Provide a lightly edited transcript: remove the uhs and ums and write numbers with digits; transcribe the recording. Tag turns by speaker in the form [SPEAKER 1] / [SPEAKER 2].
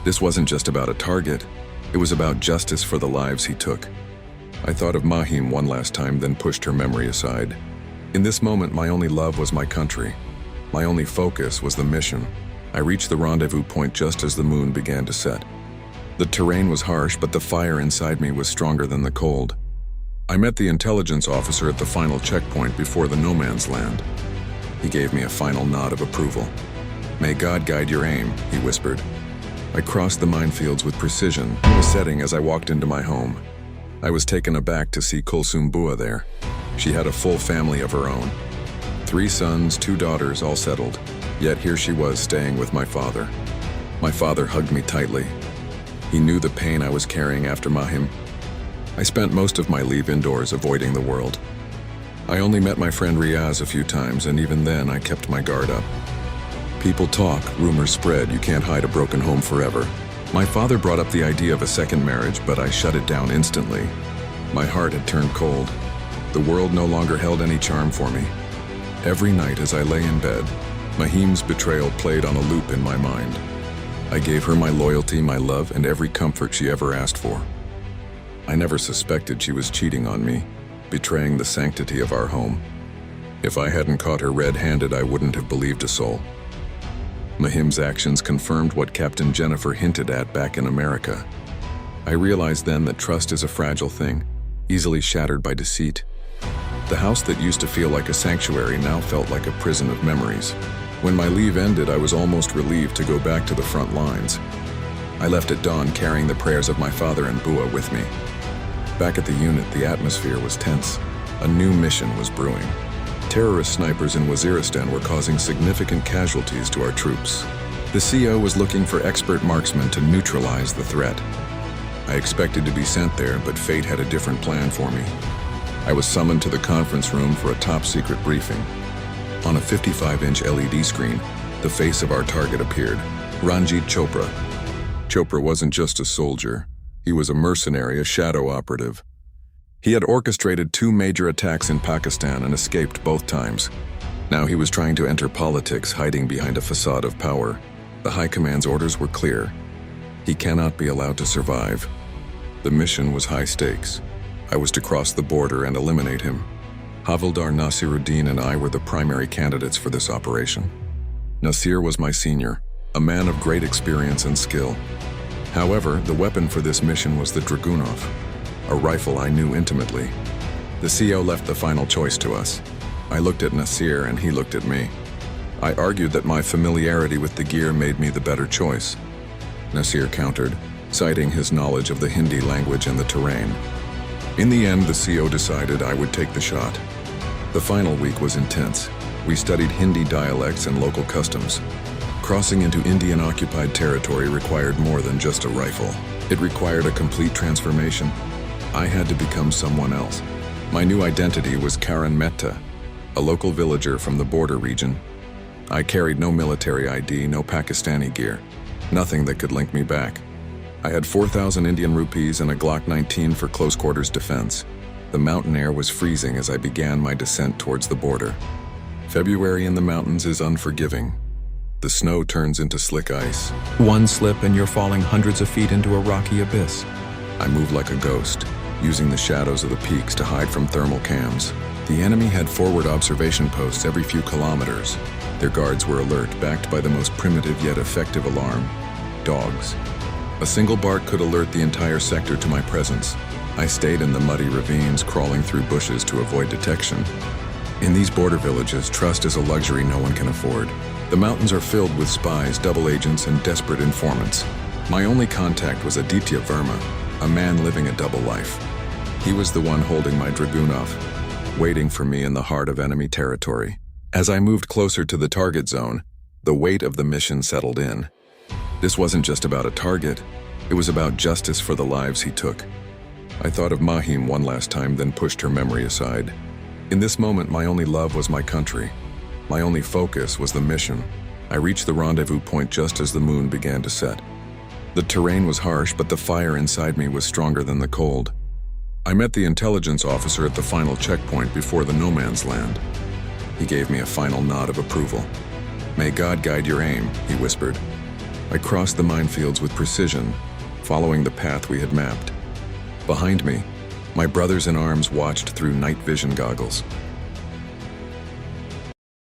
[SPEAKER 1] This wasn't just about a target, it was about justice for the lives he took. I thought of Mahim one last time, then pushed her memory aside. In this moment, my only love was my country. My only focus was the mission. I reached the rendezvous point just as the moon began to set. The terrain was harsh, but the fire inside me was stronger than the cold. I met the intelligence officer at the final checkpoint before the no man's land. He gave me a final nod of approval. "May God guide your aim," he whispered. I crossed the minefields with precision. It was setting as I walked into my home. I was taken aback to see Kulsum Bua there. She had a full family of her own. 3 sons, 2 daughters, all settled. Yet here she was staying with my father. My father hugged me tightly. He knew the pain I was carrying after Mahim. I spent most of my leave indoors, avoiding the world. I only met my friend Riaz a few times, and even then I kept my guard up. People talk, rumors spread, you can't hide a broken home forever. My father brought up the idea of a second marriage, but I shut it down instantly. My heart had turned cold. The world no longer held any charm for me. Every night as I lay in bed, Mahim's betrayal played on a loop in my mind. I gave her my loyalty, my love, and every comfort she ever asked for. I never suspected she was cheating on me, betraying the sanctity of our home. If I hadn't caught her red-handed, I wouldn't have believed a soul. Mahim's actions confirmed what Captain Jennifer hinted at back in America. I realized then that trust is a fragile thing, easily shattered by deceit. The house that used to feel like a sanctuary now felt like a prison of memories. When my leave ended, I was almost relieved to go back to the front lines. I left at dawn carrying the prayers of my father and Bua with me. Back at the unit, the atmosphere was tense. A new mission was brewing. Terrorist snipers in Waziristan were causing significant casualties to our troops. The CO was looking for expert marksmen to neutralize the threat. I expected to be sent there, but fate had a different plan for me. I was summoned to the conference room for a top-secret briefing. On a 55-inch LED screen, the face of our target appeared, Ranjit Chopra. Chopra wasn't just a soldier. He was a mercenary, a shadow operative. He had orchestrated 2 major attacks in Pakistan and escaped both times. Now he was trying to enter politics, hiding behind a facade of power. The High Command's orders were clear. He cannot be allowed to survive. The mission was high stakes. I was to cross the border and eliminate him. Havildar Nasiruddin and I were the primary candidates for this operation. Nasir was my senior, a man of great experience and skill. However, the weapon for this mission was the Dragunov, a rifle I knew intimately. The CO left the final choice to us. I looked at Nasir and he looked at me. I argued that my familiarity with the gear made me the better choice. Nasir countered, citing his knowledge of the Hindi language and the terrain. In the end, the CO decided I would take the shot. The final week was intense. We studied Hindi dialects and local customs. Crossing into Indian-occupied territory required more than just a rifle. It required a complete transformation. I had to become someone else. My new identity was Karan Mehta, a local villager from the border region. I carried no military ID, no Pakistani gear, nothing that could link me back. I had 4,000 Indian rupees and a Glock 19 for close quarters defense. The mountain air was freezing as I began my descent towards the border. February in the mountains is unforgiving. The snow turns into slick ice. One slip and you're falling hundreds of feet into a rocky abyss. I moved like a ghost, using the shadows of the peaks to hide from thermal cams. The enemy had forward observation posts every few kilometers. Their guards were alert, backed by the most primitive yet effective alarm: dogs. A single bark could alert the entire sector to my presence. I stayed in the muddy ravines, crawling through bushes to avoid detection. In these border villages, trust is a luxury no one can afford. The mountains are filled with spies, double agents, and desperate informants. My only contact was Aditya Verma, a man living a double life. He was the one holding my Dragunov, waiting for me in the heart of enemy territory. As I moved closer to the target zone, the weight of the mission settled in. This wasn't just about a target, it was about justice for the lives he took. I thought of Mahim one last time, then pushed her memory aside. In this moment, my only love was my country. My only focus was the mission. I reached the rendezvous point just as the moon began to set. The terrain was harsh, but the fire inside me was stronger than the cold. I met the intelligence officer at the final checkpoint before the no man's land. He gave me a final nod of approval. "May God guide your aim," he whispered. I crossed the minefields with precision, following the path we had mapped. Behind me, my brothers in arms watched through night vision goggles.